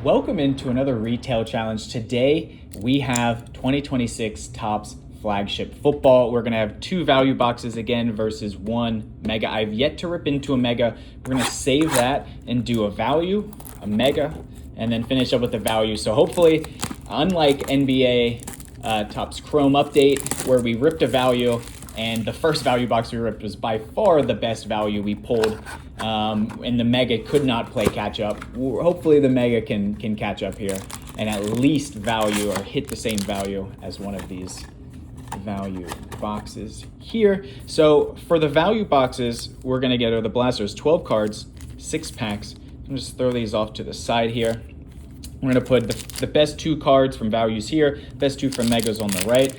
Welcome into another retail challenge. Today we have 2026 Topps Flagship Football. We're going to have 2 value boxes again versus 1 mega. I've yet to rip into a mega. We're going to save that and do a value, a mega, and then finish up with the value. So hopefully, unlike NBA Topps Chrome Update, where we ripped a value, and the first value box we ripped was by far the best value we pulled, and the mega could not play catch up. Hopefully the mega can catch up here and at least value or hit the same value as one of these value boxes here. So for the value boxes, we're gonna get, or the blasters, 12 cards, 6 packs. I'm just throw these off to the side here. We're gonna put the best 2 cards from values here, best 2 from megas on the right.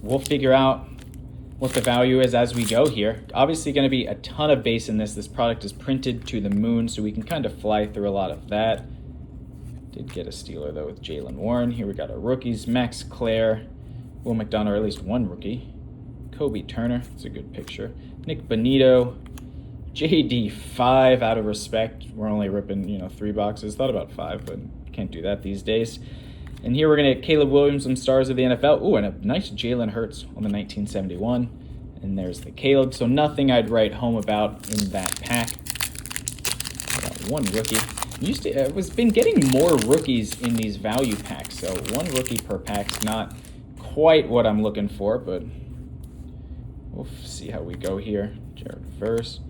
We'll figure out what the value is as we go here. Obviously going to be a ton of base in this. This product is printed to the moon, so we can kind of fly through a lot of that. Did get a stealer, though, with Jalen Warren. Here we got our rookies. Max Clare, Will McDonough, or at least one rookie. Kobe Turner, it's a good picture. Nick Bonito. JD5, out of respect. We're only ripping, 3 boxes. Thought about 5, but can't do that these days. And here we're going to get Caleb Williams, some stars of the NFL. Ooh, and a nice Jalen Hurts on the 1971. And there's the Caleb. So nothing I'd write home about in that pack. Got 1 rookie. Been getting more rookies in these value packs. So 1 rookie per pack's not quite what I'm looking for, but we'll see how we go here. Jared Verse,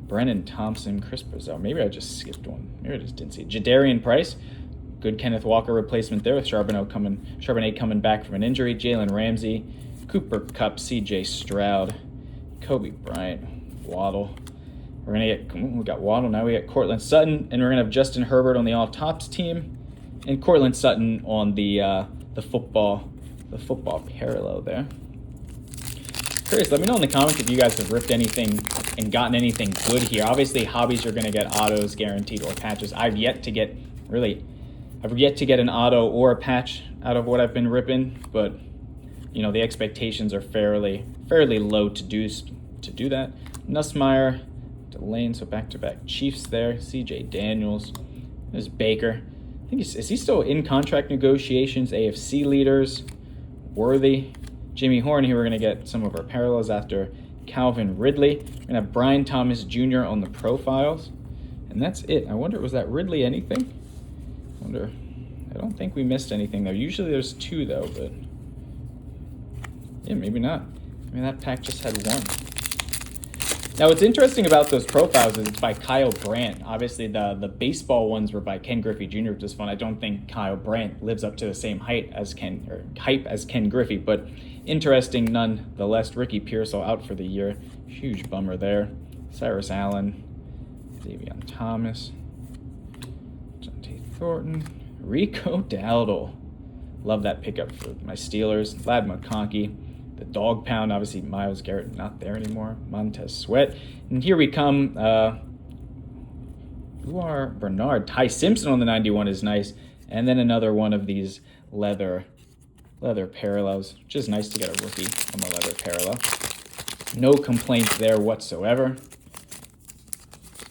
Brennan Thompson, Chris Brazil. Maybe I just skipped one. Maybe I just didn't see it. Jadarian Price. Good Kenneth Walker replacement there with Charbonnet coming back from an injury. Jalen Ramsey, Cooper Kupp, C.J. Stroud, Kobe Bryant, Waddle. We got Waddle, now we got Cortland Sutton, and we're gonna have Justin Herbert on the all Topps team, and Cortland Sutton on the football parallel there. Curious, let me know in the comments if you guys have ripped anything and gotten anything good here. Obviously, hobbies are gonna get autos guaranteed or patches. I've yet to get an auto or a patch out of what I've been ripping, but the expectations are fairly low to do that. Nussmeier, Delane, so back-to-back Chiefs there. CJ Daniels, there's Baker. I think is he still in contract negotiations? AFC leaders, Worthy, Jimmy Horn. Here we're gonna get some of our parallels after Calvin Ridley. We're gonna have Brian Thomas Jr. on the profiles, and that's it. I wonder, was that Ridley anything? I don't think we missed anything there. Usually there's 2 though, but yeah, maybe not. That pack just had 1. Now what's interesting about those profiles is it's by Kyle Brandt. Obviously the baseball ones were by Ken Griffey Jr., which is fun. I don't think Kyle Brandt lives up to the same hype as Ken Griffey, but interesting nonetheless. Ricky Pearsall out for the year. Huge bummer there. Cyrus Allen, Davion Thomas, Thornton, Rico Dowdle. Love that pickup for my Steelers. Vlad McConkey, the dog pound. Obviously, Myles Garrett not there anymore. Montez Sweat. And here we come. Who are Bernard? Ty Simpson on the 91 is nice. And then another one of these leather parallels. Just nice to get a rookie on the leather parallel. No complaints there whatsoever.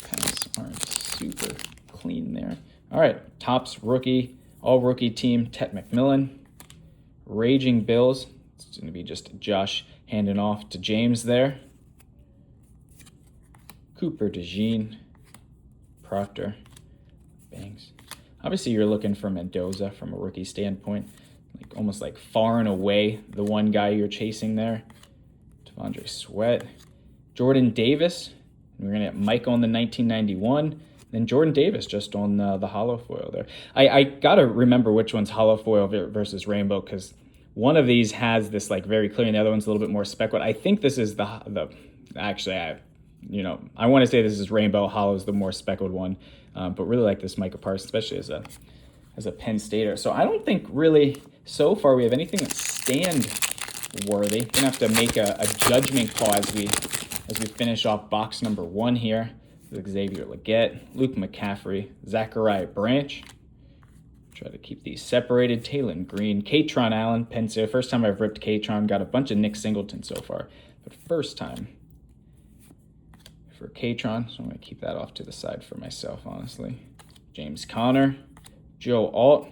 Pens aren't super clean there. All right, Topps rookie, all-rookie team, Tet McMillan. Raging Bills, it's going to be just Josh handing off to James there. Cooper DeJean, Proctor, Banks. Obviously, you're looking for Mendoza from a rookie standpoint, almost like far and away the one guy you're chasing there. Devondre Sweat, Jordan Davis. And we're going to get Mike on the 1991. Then Jordan Davis just on the hollow foil there. I got to remember which one's hollow foil versus rainbow, because one of these has this very clear and the other one's a little bit more speckled. I think this is actually, I want to say this is rainbow. Hollow is the more speckled one, but really like this Micah Parsons, especially as a Penn Stater. So I don't think really so far we have anything that's stand worthy. Gonna have to make a judgment call as we finish off box number 1 here. Xavier Legette, Luke McCaffrey, Zachariah Branch. Try to keep these separated. Taylon Green, Katron Allen, Penn State. First time I've ripped Katron. Got a bunch of Nick Singleton so far, but first time for Katron. So I'm going to keep that off to the side for myself, honestly. James Conner, Joe Alt.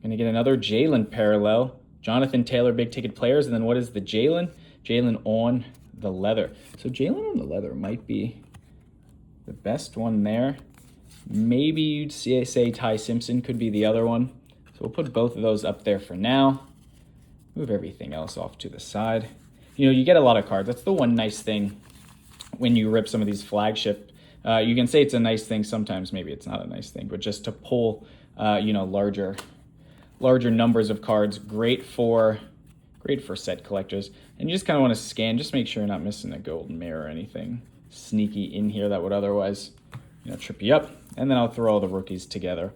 Going to get another Jalen parallel. Jonathan Taylor, big ticket players. And then what is the Jalen? Jalen on the leather. So Jalen on the leather might be the best one there. Maybe you'd say Ty Simpson could be the other one. So we'll put both of those up there for now. Move everything else off to the side. You know, you get a lot of cards. That's the one nice thing when you rip some of these flagship. You can say it's a nice thing. Sometimes maybe it's not a nice thing, but just to pull, you know, larger numbers of cards. Great for set collectors. And you just kind of want to scan, just make sure you're not missing a golden mirror or anything sneaky in here that would otherwise, you know, trip you up. And then I'll throw all the rookies together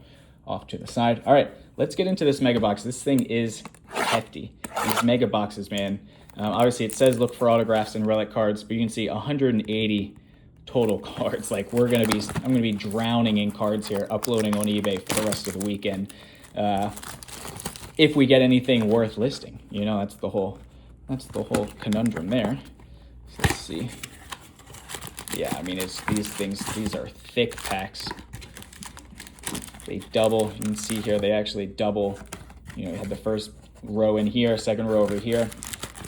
off to the side. All right, let's get into this mega box. This thing is hefty. These mega boxes, man. Obviously, it says look for autographs and relic cards, but you can see 180 total cards. Like I'm gonna be drowning in cards here, uploading on eBay for the rest of the weekend. If we get anything worth listing, you know, that's the whole conundrum there. So let's see. Yeah, I mean, these are thick packs. They double. You can see here they actually double. You know, you had the first row in here, second row over here.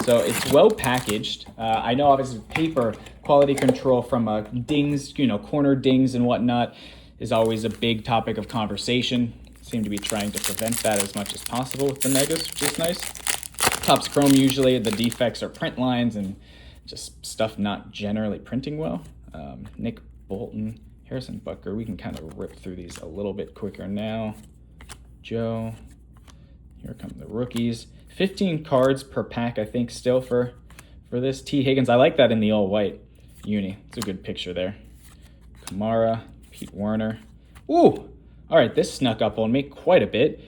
So it's well packaged. I know obviously paper quality control from dings, you know, corner dings and whatnot is always a big topic of conversation. Seem to be trying to prevent that as much as possible with the megas, which is nice. Topps Chrome, usually the defects are print lines and just stuff not generally printing well. Nick Bolton, Harrison Butker, we can kind of rip through these a little bit quicker now. Joe, here come the rookies. 15 cards per pack, I think, still for this. T. Higgins, I like that in the all-white uni. It's a good picture there. Kamara, Pete Werner. Ooh, all right, this snuck up on me quite a bit.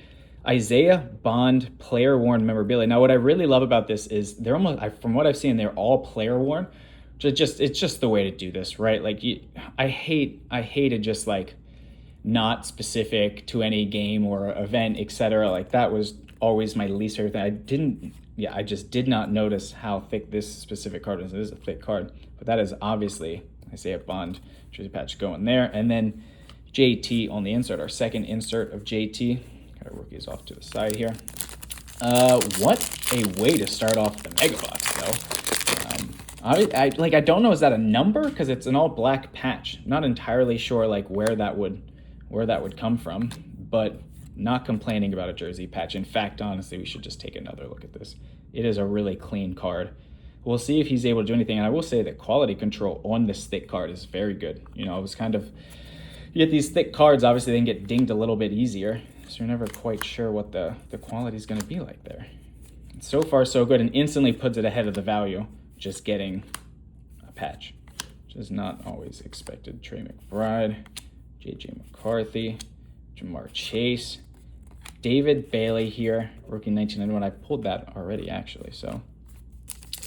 Isaiah Bond player-worn memorabilia. Now, what I really love about this is they're almost, from what I've seen, they're all player-worn. It's just the way to do this, right? Like, I hated just like not specific to any game or event, etc. Like that was always my least favorite thing. I just did not notice how thick this specific card is. It is a thick card, but that is obviously Isaiah Bond jersey patch going there, and then JT on the insert, our second insert of JT. Got our rookies off to the side here. What a way to start off the mega box, though. I don't know, is that a number? Because it's an all black patch. I'm not entirely sure like where that would come from, but not complaining about a jersey patch. In fact, honestly, we should just take another look at this. It is a really clean card. We'll see if he's able to do anything. And I will say that quality control on this thick card is very good. You know, it was kind of, you get these thick cards, obviously they can get dinged a little bit easier. So you're never quite sure what the quality is going to be like there. So far, so good, and instantly puts it ahead of the value. Just getting a patch, which is not always expected. Trey McBride, J.J. McCarthy, Jamar Chase, David Bailey here, rookie 1991. I pulled that already, actually. So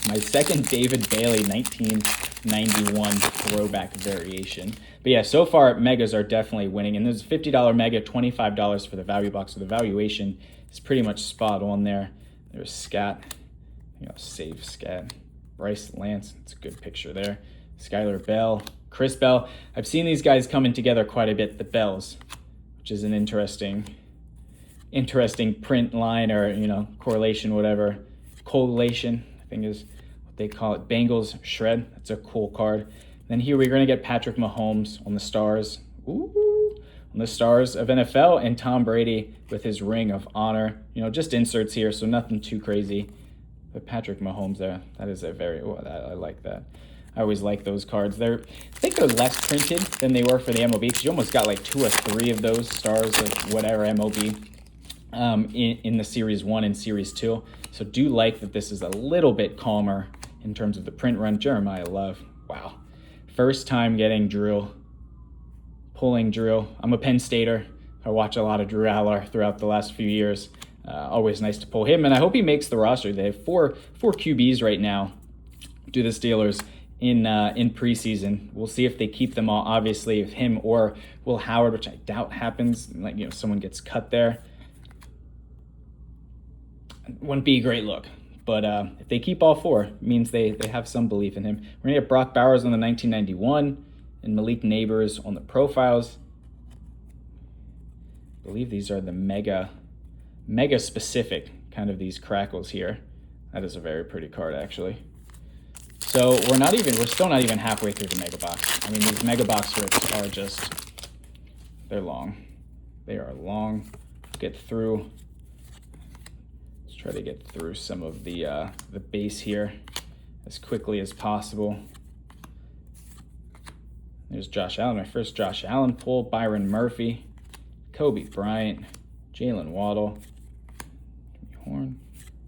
my second David Bailey 1991 throwback variation. But yeah, so far megas are definitely winning, and there's a $50 mega, $25 for the value box. So the valuation is pretty much spot on there. There's Scat, save Scat. Bryce Lance, it's a good picture there. Skylar Bell, Chris Bell. I've seen these guys coming together quite a bit, the Bells, which is an interesting print line or, correlation, whatever. Collation, I think is what they call it. Bengals Shred, that's a cool card. Then here we're going to get Patrick Mahomes on the Stars. Ooh, on the Stars of NFL, and Tom Brady with his Ring of Honor. Just inserts here, so nothing too crazy. But Patrick Mahomes there, that is a very, I like that. I always like those cards. I think they're less printed than they were for the MLB, because you almost got like 2 or 3 of those Stars of whatever MLB in the Series 1 and Series 2. So do like that this is a little bit calmer in terms of the print run. Jeremiah Love, wow. First time getting pulling Drew. I'm a Penn Stater. I watch a lot of Drew Aller throughout the last few years. Always nice to pull him, and I hope he makes the roster. They have four QBs right now, do the Steelers in preseason. We'll see if they keep them all, obviously, if him or Will Howard, which I doubt happens. Someone gets cut there. Wouldn't be a great look, but if they keep all 4, it means they have some belief in him. We're gonna get Brock Bowers on the 1991 and Malik Neighbors on the profiles. believe these are the mega specific kind of these crackles here. That is a very pretty card, actually. So we're still not even halfway through the mega box. I mean, these mega box rips are just, they're long. They are long. Get through. Let's try to get through some of the base here as quickly as possible. There's Josh Allen, my first Josh Allen pull. Byron Murphy, Kobe Bryant, Jalen Waddle, Horn.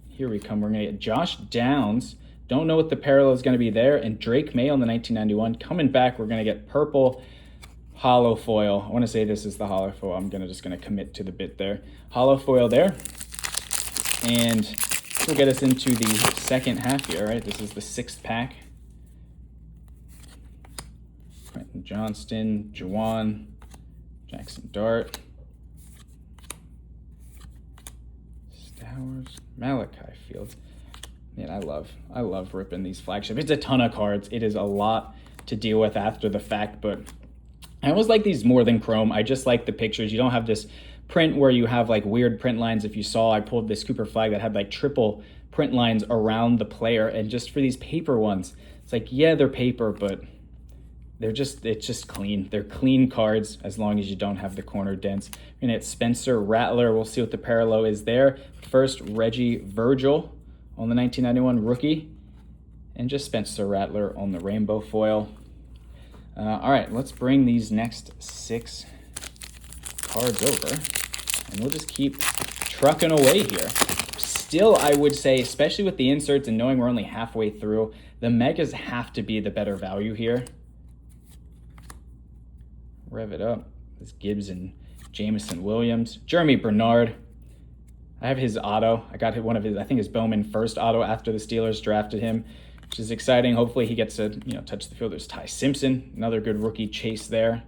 Here we come. We're going to get Josh Downs. Don't know what the parallel is going to be there. And Drake May on the 1991. Coming back, we're going to get purple hollow foil. I want to say this is the hollow foil. I'm just going to commit to the bit there. Hollow foil there. And this will get us into the second half here, right? This is the 6th pack. Quentin Johnston, Juwan, Jackson Dart, Stowers, Malachi Fields. Man, I love ripping these flagship. It's a ton of cards. It is a lot to deal with after the fact, but I almost like these more than Chrome. I just like the pictures. You don't have this print where you have like weird print lines. If you saw, I pulled this Cooper flag that had like triple print lines around the player, and just for these paper ones, it's like, yeah, they're paper, but it's just clean. They're clean cards as long as you don't have the corner dents. We're gonna hit Spencer Rattler. We'll see what the parallel is there. First, Reggie Virgil on the 1991 rookie, and just Spencer Rattler on the rainbow foil. All right, let's bring these next 6 cards over, and we'll just keep trucking away here. Still, I would say, especially with the inserts and knowing we're only halfway through, the megas have to be the better value here. Rev it up. This Gibbs and Jameson Williams. Jeremy Bernard. I have his auto. I got one of his, I think his Bowman first auto after the Steelers drafted him, which is exciting. Hopefully he gets to touch the field. There's Ty Simpson, another good rookie chase there.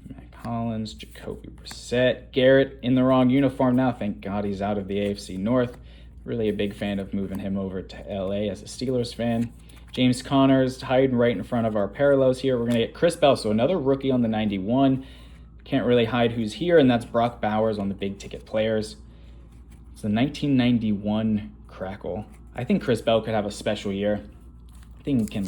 Matt Collins, Jacoby Brissett. Garrett in the wrong uniform now. Thank God he's out of the AFC North. Really a big fan of moving him over to LA as a Steelers fan. James Connors hiding right in front of our parallels here. We're going to get Chris Bell, so another rookie on the 91. Can't really hide who's here, and that's Brock Bowers on the big ticket players. It's the 1991 crackle. I think Chris Bell could have a special year. I think he can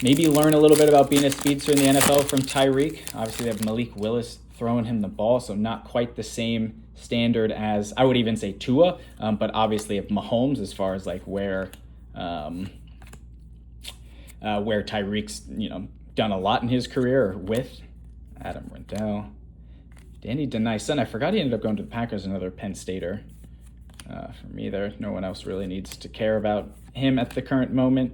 maybe learn a little bit about being a speedster in the NFL from Tyreek. Obviously, they have Malik Willis throwing him the ball, so not quite the same standard as, I would even say, Tua, but obviously of Mahomes as far as like where Tyreek's done a lot in his career with. Adam Rendell, Danny Denison. I forgot he ended up going to the Packers, another Penn Stater. For me there, no one else really needs to care about him at the current moment.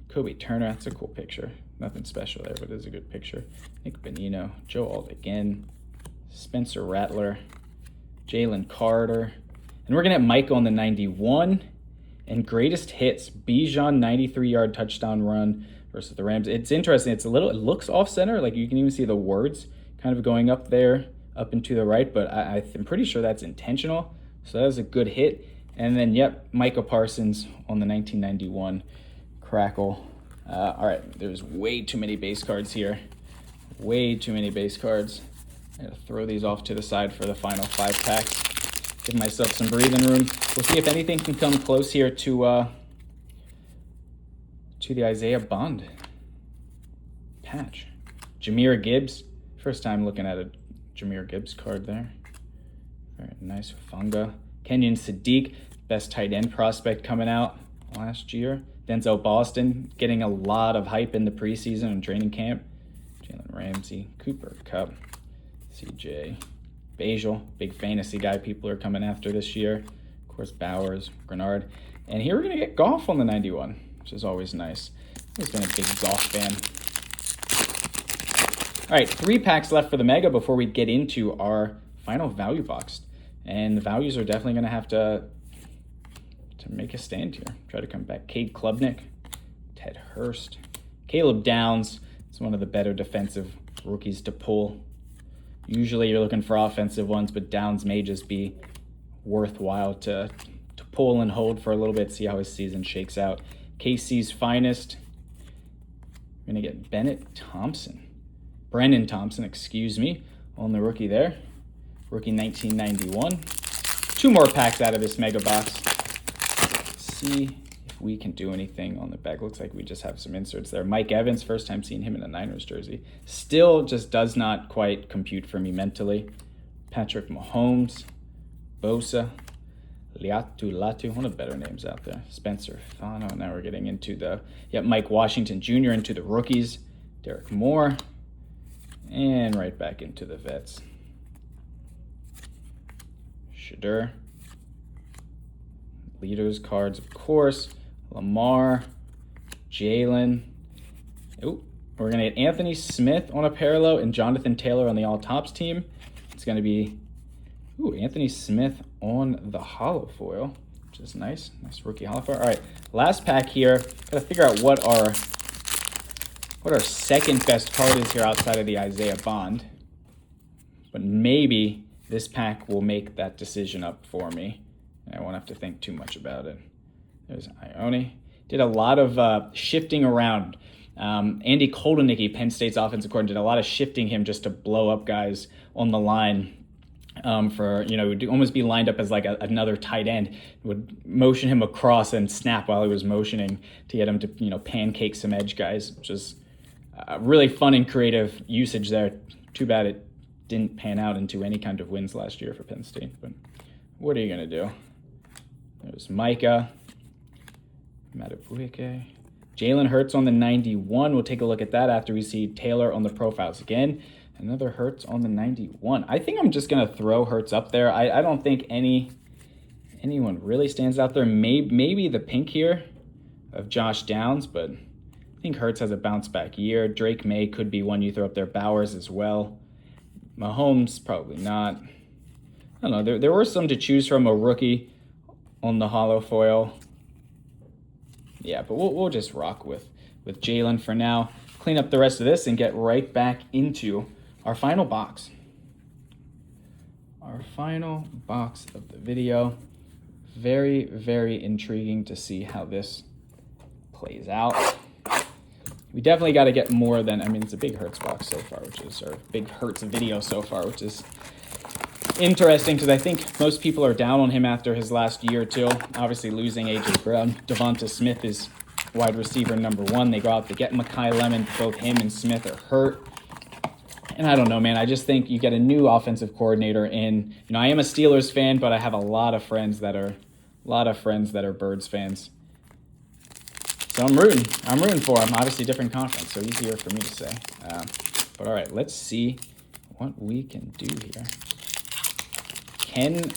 Kobe Turner, that's a cool picture. Nothing special there, but it is a good picture. Nick Bonino, Joe Alt again, Spencer Rattler, Jalen Carter. And we're going to have Mike on the 91. And greatest hits, Bijan 93-yard touchdown run versus the Rams. It's interesting. It looks off center. Like you can even see the words kind of going up there, up and to the right, but I'm pretty sure that's intentional. So that was a good hit. And then, yep, Micah Parsons on the 1991 crackle. All right, there's way too many base cards here. Way too many base cards. I'm going to throw these off to the side for the final 5 packs. Give myself some breathing room. We'll see if anything can come close here to the Isaiah Bond patch. Jahmyr Gibbs. First time looking at a Jahmyr Gibbs card there. Very nice. Funga. Kenyon Sadiq, best tight end prospect coming out last year. Denzel Boston getting a lot of hype in the preseason and training camp. Jalen Ramsey, Cooper Kupp, CJ Bajal, big fantasy guy people are coming after this year. Of course, Bowers, Grenard. And here we're going to get Goff on the 91, which is always nice. I've been a big Goff fan. All right, 3 packs left for the Mega before we get into our final value box. And the values are definitely going to have to make a stand here. Try to come back. Cade Klubnik, Ted Hurst, Caleb Downs. It's one of the better defensive rookies to pull. Usually you're looking for offensive ones, but Downs may just be worthwhile to pull and hold for a little bit, see how his season shakes out. KC's finest. We're going to get Brennan Thompson, excuse me, on the rookie there. Rookie 1991. 2 more packs out of this mega box. Let's see if we can do anything on the back. Looks like we just have some inserts there. Mike Evans, first time seeing him in a Niners jersey. Still just does not quite compute for me mentally. Patrick Mahomes, Bosa, Latu, one of the better names out there. Spencer Fano. Now we're getting into the, Mike Washington Jr. into the rookies. Derek Moore. And right back into the vets. Shadur. Leaders cards, of course. Lamar. Jalen. Ooh, we're going to get Anthony Smith on a parallel and Jonathan Taylor on the all Topps team. It's going to be Anthony Smith on the hollow foil, which is nice. Nice rookie hollow foil. All right, last pack here. Got to figure out what our second best card is here outside of the Isaiah Bond. But maybe this pack will make that decision up for me. I won't have to think too much about it. There's Ione. Did a lot of shifting around. Andy Koldenicki, Penn State's offensive coordinator, did a lot of shifting him just to blow up guys on the line. Would almost be lined up as like another tight end. Would motion him across and snap while he was motioning to get him to, pancake some edge guys, which is really fun and creative usage there. Too bad it didn't pan out into any kind of wins last year for Penn State, but what are you going to do? There's Micah, Matabuike, Jalen Hurts on the 91. We'll take a look at that after we see Taylor on the profiles again. Another Hurts on the 91. I think I'm just going to throw Hurts up there. I don't think anyone really stands out there. Maybe the pink here of Josh Downs, but I think Hurts has a bounce back year. Drake May could be one you throw up there. Bowers as well. Mahomes, probably not. I don't know. There were some to choose from. A rookie on the hollow foil. Yeah, but we'll just rock with Jalen for now. Clean up the rest of this and get right back into our final box. Our final box of the video. Very, very intriguing to see how this plays out. We definitely got to get more than, it's a big Hurts box so far, or big Hurts video so far, which is interesting because I think most people are down on him after his last year or two. Obviously losing A.J. Brown. Devonta Smith is wide receiver number 1. They go out to get Mekhi Lemon. Both him and Smith are hurt. And I don't know, man. I just think you get a new offensive coordinator in. I am a Steelers fan, but I have a lot of friends that are Birds fans. So I'm rooting for him. Obviously, different conference, so easier for me to say. But all right, let's see what we can do here. Can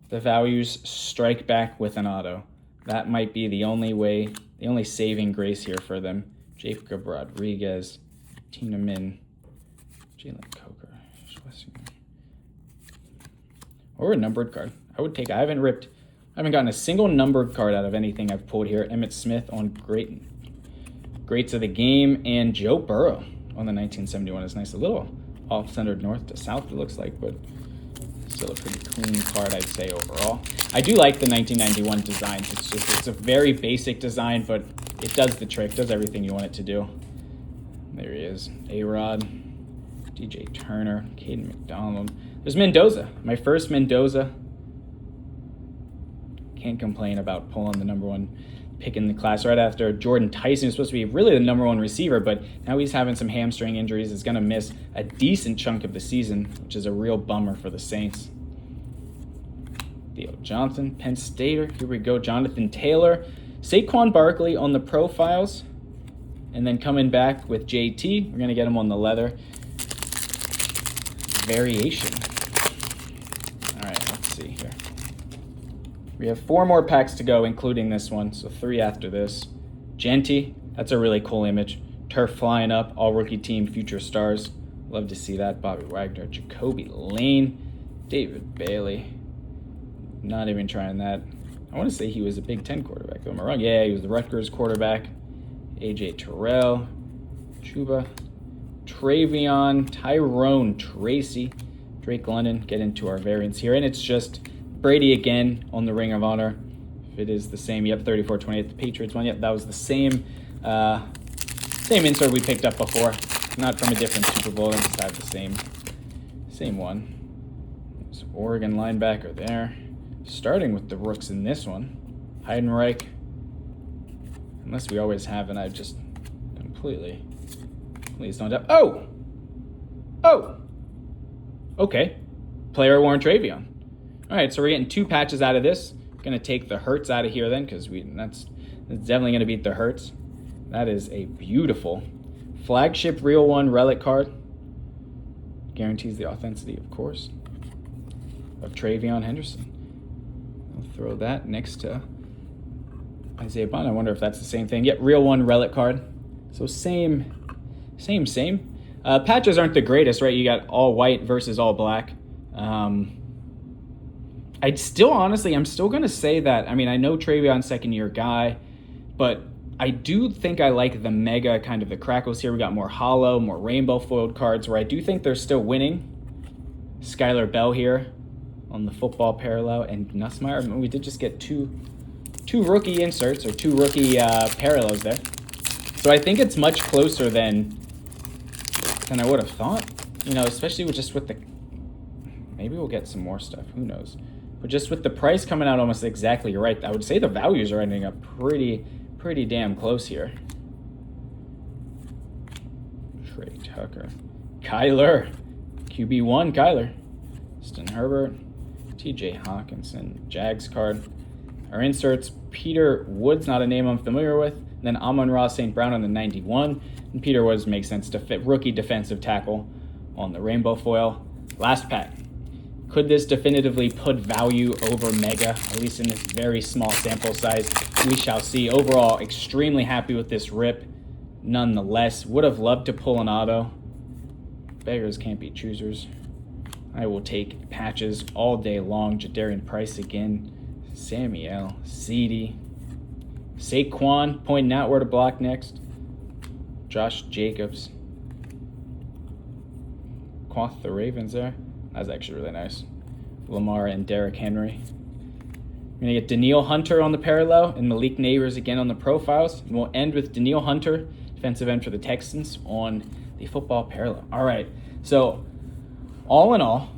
the values strike back with an auto? That might be the only way, the only saving grace here for them. Jacob Rodriguez, Tina Min, Jalen Coker, Schlesinger. Or a numbered card. I haven't gotten a single numbered card out of anything I've pulled here. Emmitt Smith on greats of the game, and Joe Burrow on the 1971 is nice. A little off-centered north to south, it looks like, but still a pretty clean card, I'd say, overall. I do like the 1991 designs. It's a very basic design, but it does the trick, does everything you want it to do. There he is. A-Rod, DJ Turner, Caden McDonald. There's Mendoza, my first Mendoza. Can't complain about pulling the number 1 pick in the class right after Jordan Tyson is supposed to be really the number 1 receiver, but now he's having some hamstring injuries. Is going to miss a decent chunk of the season, which is a real bummer for the Saints. Theo Johnson, Penn Stater. Here we go. Jonathan Taylor. Saquon Barkley on the profiles. And then coming back with JT. We're going to get him on the leather. Variation. All right, let's see here. We have 4 more packs to go, including this one, so 3 after this. Genty, that's a really cool image. Turf flying up, all rookie team, future stars. Love to see that. Bobby Wagner, Jacoby Lane, David Bailey. Not even trying that. I want to say he was a Big Ten quarterback. Am I wrong? Yeah, he was the Rutgers quarterback. AJ Terrell, Chuba, Travion, Tyrone Tracy, Drake London. Get into our variants here, and it's just Brady again on the Ring of Honor. If it is the same, 34-28, the Patriots one. Yep, that was the same insert we picked up before. Not from a different Super Bowl, and just have the Same one. There's Oregon linebacker there. Starting with the rooks in this one. Heidenreich. Unless we always have, and I've just completely... Please don't have... Oh! Oh! Okay. Player worn Travion. All right, so we're getting 2 patches out of this. Going to take the Hertz out of here then, because that's definitely going to beat the Hertz. That is a beautiful flagship Real One relic card. Guarantees the authenticity, of course, of Travion Henderson. I'll throw that next to Isaiah Bond. I wonder if that's the same thing. Yep, Real One relic card. So same. Patches aren't the greatest, right? You got all white versus all black. I'm still going to say that, I mean, I know Travion's second-year guy, but I do think I like the mega, kind of the crackles here. We got more hollow, more rainbow foiled cards where I do think they're still winning. Skylar Bell here on the football parallel, and Nussmeier. I mean, we did just get two rookie inserts, or 2 rookie parallels there. So I think it's much closer than I would have thought. You know, especially with the... Maybe we'll get some more stuff. Who knows? But just with the price coming out almost exactly, you're right. I would say the values are ending up pretty damn close here. Trey Tucker. Kyler. QB1, Kyler. Justin Herbert. TJ Hawkinson. Jags card. Our inserts, Peter Woods, not a name I'm familiar with. And then Amon-Ra St. Brown on the 91. And Peter Woods makes sense to fit rookie defensive tackle on the rainbow foil. Last pack. Could this definitively put value over mega, at least in this very small sample size? We shall see. Overall, extremely happy with this rip. Nonetheless, would have loved to pull an auto. Beggars can't be choosers. I will take patches all day long. Jadarian Price again. Samuel, Ceedee, Saquon pointing out where to block next. Josh Jacobs. Quoth the Ravens there. That's actually really nice. Lamar and Derrick Henry. We're going to get Danielle Hunter on the parallel and Malik Neighbors again on the profiles. And we'll end with Danielle Hunter, defensive end for the Texans, on the football parallel. All right, so all in all,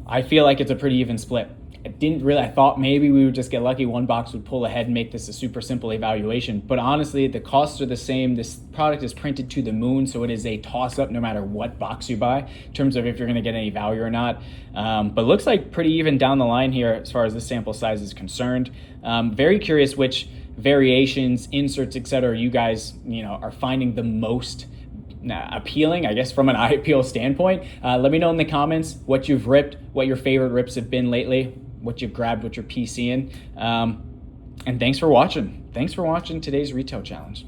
I feel like it's a pretty even split. I thought maybe we would just get lucky. One box would pull ahead and make this a super simple evaluation. But honestly, the costs are the same. This product is printed to the moon, so it is a toss-up no matter what box you buy in terms of if you're going to get any value or not. But looks like pretty even down the line here as far as the sample size is concerned. Very curious which variations, inserts, etc. you guys are finding the most appealing, I guess, from an eye appeal standpoint. Let me know in the comments what you've ripped, what your favorite rips have been lately, what you've grabbed, what you're PCing. And thanks for watching. Thanks for watching today's retail challenge.